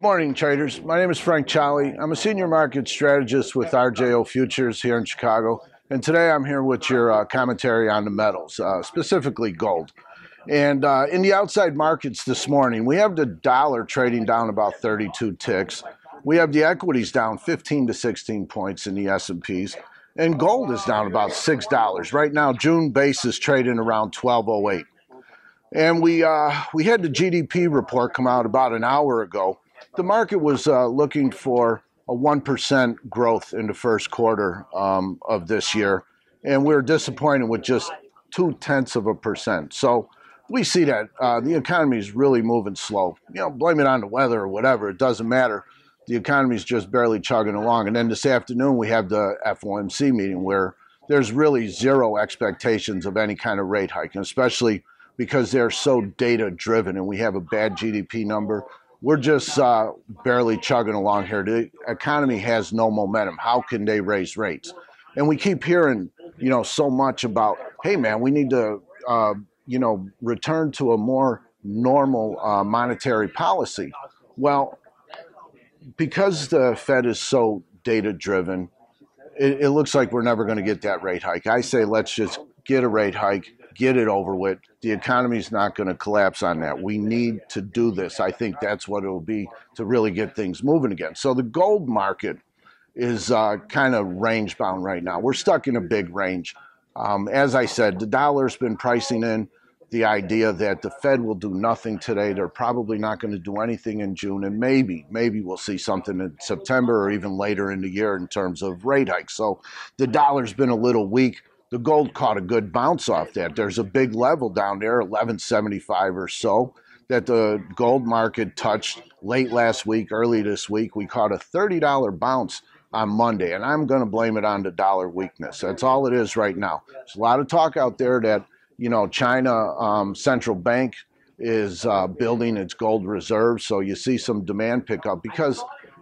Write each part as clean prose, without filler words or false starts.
Morning, traders. My name is Frank Chali. I'm a senior market strategist with RJO Futures here in Chicago. And today I'm here with your commentary on the metals, specifically gold. And in the outside markets this morning, we have the dollar trading down about 32 ticks. We have the equities down 15 to 16 points in the S&Ps. And gold is down about $6. Right now, June base is trading around 1208. And we had the GDP report come out about an hour ago. The market was looking for a 1% growth in the first quarter of this year, and we were disappointed with just 0.2%. So we see that the economy is really moving slow. Blame it on the weather or whatever, it doesn't matter. The economy is just barely chugging along. And then this afternoon we have the FOMC meeting where there's really zero expectations of any kind of rate hike, and especially because they're so data driven and we have a bad GDP number. We're just barely chugging along here. The economy has no momentum. How can they raise rates? And we keep hearing, so much about, hey, man, we need to, return to a more normal monetary policy. Well, because the Fed is so data driven, it looks like we're never going to get that rate hike. I say let's just get a rate hike, get it over with. The economy's not going to collapse on that. We need to do this. I think that's what it will be to really get things moving again. So the gold market is kind of range bound right now. We're stuck in a big range. As I said, the dollar's been pricing in the idea that the Fed will do nothing today. They're probably not going to do anything in June, and maybe we'll see something in September or even later in the year in terms of rate hikes. So the dollar's been a little weak. The gold caught a good bounce off that. There's a big level down there, 1175 or so, that the gold market touched late last week, early this week. We caught a $30 bounce on Monday, and I'm going to blame it on the dollar weakness. That's all it is right now. There's a lot of talk out there that, China central bank is building its gold reserves, so you see some demand pick up because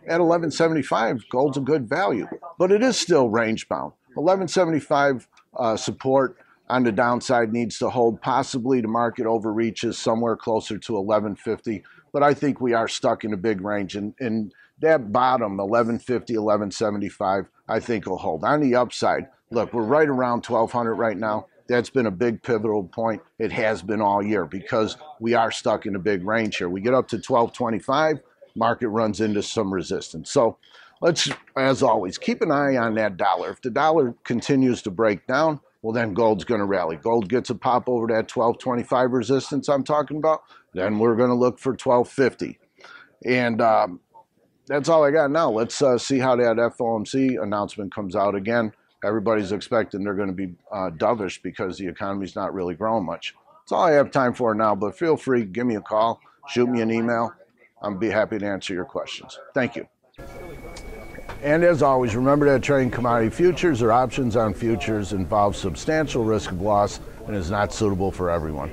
at 1175, gold's a good value, but it is still range bound. 1175 support on the downside needs to hold. Possibly the market overreaches somewhere closer to 1150, but I think we are stuck in a big range, and that bottom 1150, 1175, I think will hold. On the upside, look, we're right around 1200 right now. That's been a big pivotal point. It has been all year because we are stuck in a big range here. We get up to 1225, market runs into some resistance. So let's, as always, keep an eye on that dollar. If the dollar continues to break down, well, then gold's going to rally. Gold gets a pop over that 1225 resistance I'm talking about, then we're going to look for 1250. And that's all I got now. Let's see how that FOMC announcement comes out again. Everybody's expecting they're going to be dovish because the economy's not really growing much. That's all I have time for now, but feel free, give me a call, shoot me an email. I'll be happy to answer your questions. Thank you. And as always, remember that trading commodity futures or options on futures involves substantial risk of loss and is not suitable for everyone.